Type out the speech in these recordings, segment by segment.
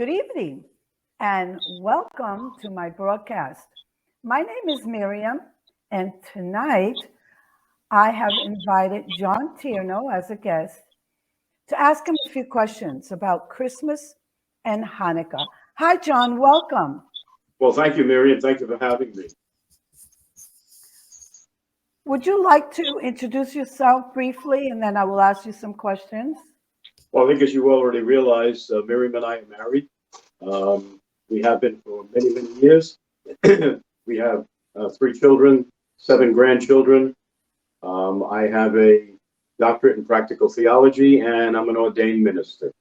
Good evening and welcome to my broadcast. My name is Miriam, and tonight I have invited John Tierno as a guest to ask him a few questions about Christmas and Hanukkah. Hi, John, welcome. Well, thank you, Miriam. Thank you for having me. Would you like to introduce yourself briefly and then I will ask you some questions? Well, I think as you already realized, Miriam and I are married. We have been for many, many years. We have 3 children, 7 grandchildren. I have a doctorate in practical theology, and I'm an ordained minister.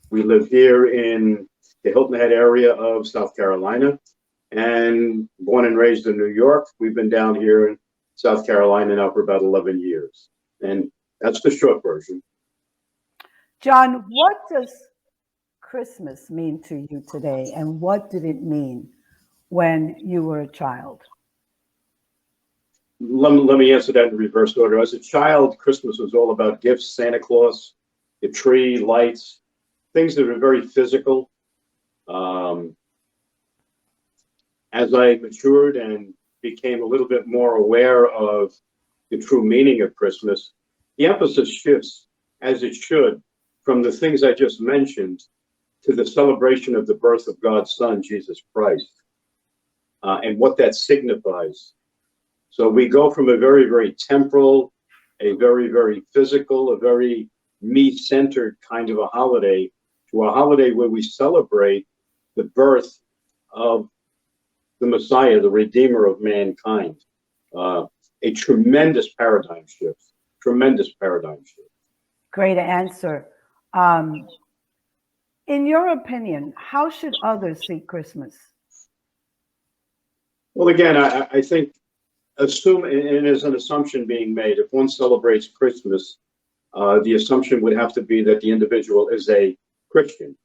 We live here in the Hilton Head area of South Carolina, and born and raised in New York. We've been down here in South Carolina now for about 11 years. And that's the short version. John, what does Christmas mean to you today, and what did it mean when you were a child? Let me answer that in reverse order. As a child, Christmas was all about gifts, Santa Claus, the tree, lights, things that are very physical. As I matured and became a little bit more aware of the true meaning of Christmas, the emphasis shifts, as it should, from the things I just mentioned to the celebration of the birth of God's Son, Jesus Christ, and what that signifies. So we go from a very, very temporal, a very, very physical, a very me-centered kind of a holiday to a holiday where we celebrate the birth of the Messiah, the Redeemer of mankind. A tremendous paradigm shift, tremendous paradigm shift. Great answer. In your opinion, how should others see Christmas? Well, again, I think assume, and there's an assumption being made, if one celebrates Christmas, the assumption would have to be that the individual is a Christian,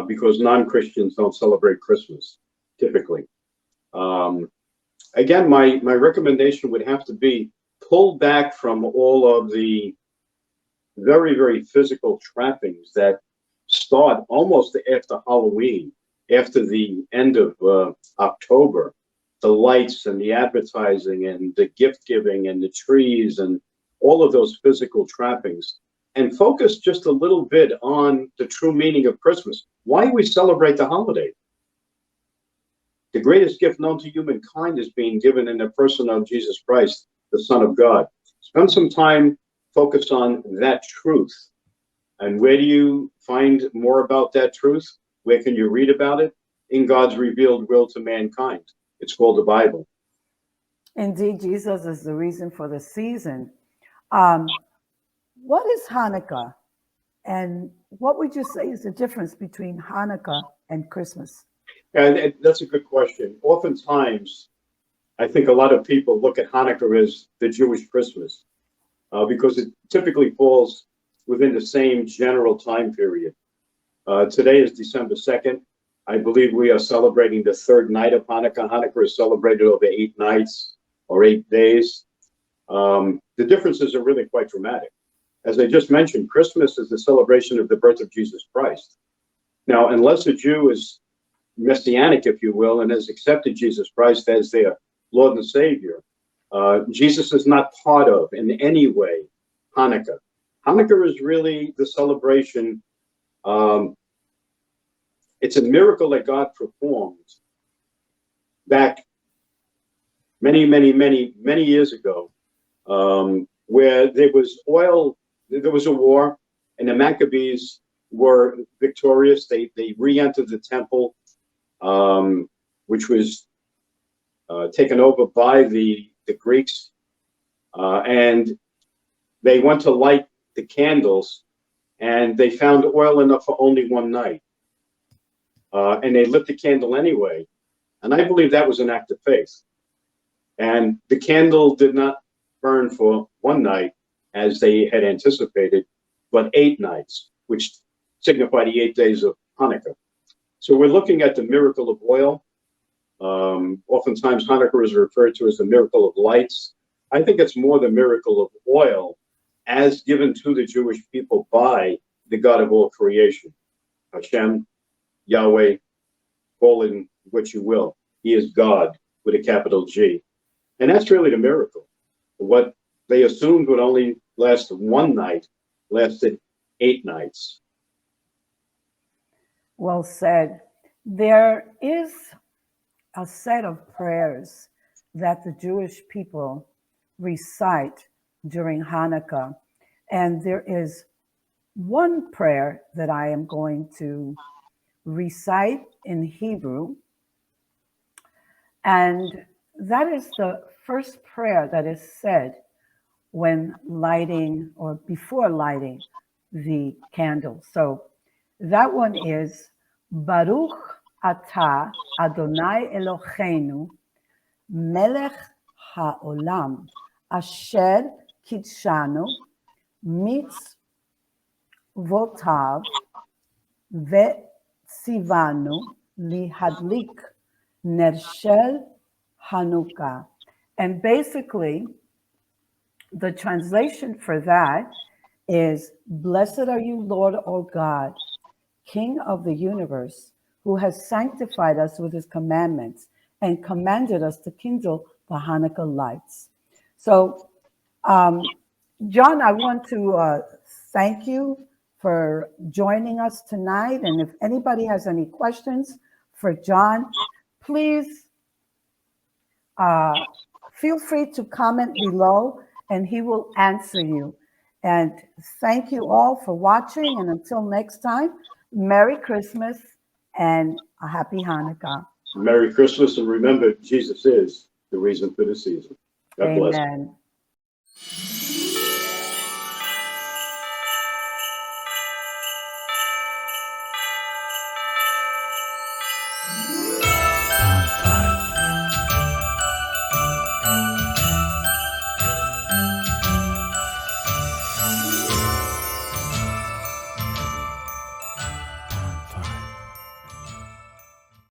because non-Christians don't celebrate Christmas, typically. Again, my recommendation would have to be pull back from all of the very, very physical trappings that start almost after Halloween, after the end of October. The lights and the advertising and the gift giving and the trees and all of those physical trappings, and focus just a little bit on the true meaning of Christmas. Why we celebrate the holiday. The greatest gift known to humankind is being given in the person of Jesus Christ, the Son of God. Spend some time, focus on that truth. And where do you find more about that truth? Where can you read about it? In God's revealed will to mankind. It's called the Bible. Indeed, Jesus is the reason for the season. What is Hanukkah? And what would you say is the difference between Hanukkah and Christmas? And that's a good question. Oftentimes, I think a lot of people look at Hanukkah as the Jewish Christmas because it typically falls within the same general time period. Today is December 2nd. I believe we are celebrating the 3rd night of Hanukkah. Hanukkah is celebrated over 8 nights or 8 days. The differences are really quite dramatic. As I just mentioned, Christmas is the celebration of the birth of Jesus Christ. Now, unless a Jew is messianic, if you will, and has accepted Jesus Christ as their Lord and Savior, Jesus is not part of, in any way, Hanukkah. Hanukkah is really the celebration. It's a miracle that God performed back many, many, many, many years ago, where there was a war, and the Maccabees were victorious. They re-entered the temple, which was taken over by the Greeks, and they went to light the candles, and they found oil enough for only one night. And they lit the candle anyway. And I believe that was an act of faith. And the candle did not burn for one night as they had anticipated, but 8 nights, which signify the 8 days of Hanukkah. So we're looking at the miracle of oil. Oftentimes Hanukkah is referred to as the miracle of lights. I think it's more the miracle of oil as given to the Jewish people by the God of all creation, Hashem, Yahweh, call it what you will. He is God with a capital G. And that's really the miracle. What they assumed would only last one night lasted 8 nights. Well said. There is a set of prayers that the Jewish people recite during Hanukkah. And there is one prayer that I am going to recite in Hebrew. And that is the first prayer that is said when lighting or before lighting the candle. So that one is Baruch Atah Adonai Eloheinu Melech HaOlam Asher Kitshanu Mitzvotav Vetzivanu Lihadlik Nershel Hanukkah. And basically, the translation for that is, blessed are you, Lord, O God, King of the universe, who has sanctified us with his commandments and commanded us to kindle the Hanukkah lights. So, John, I want to thank you for joining us tonight. And if anybody has any questions for John, please feel free to comment below and he will answer you. And thank you all for watching. And until next time, Merry Christmas and a Happy Hanukkah. Merry Christmas, and remember, Jesus is the reason for the season. God bless. Amen.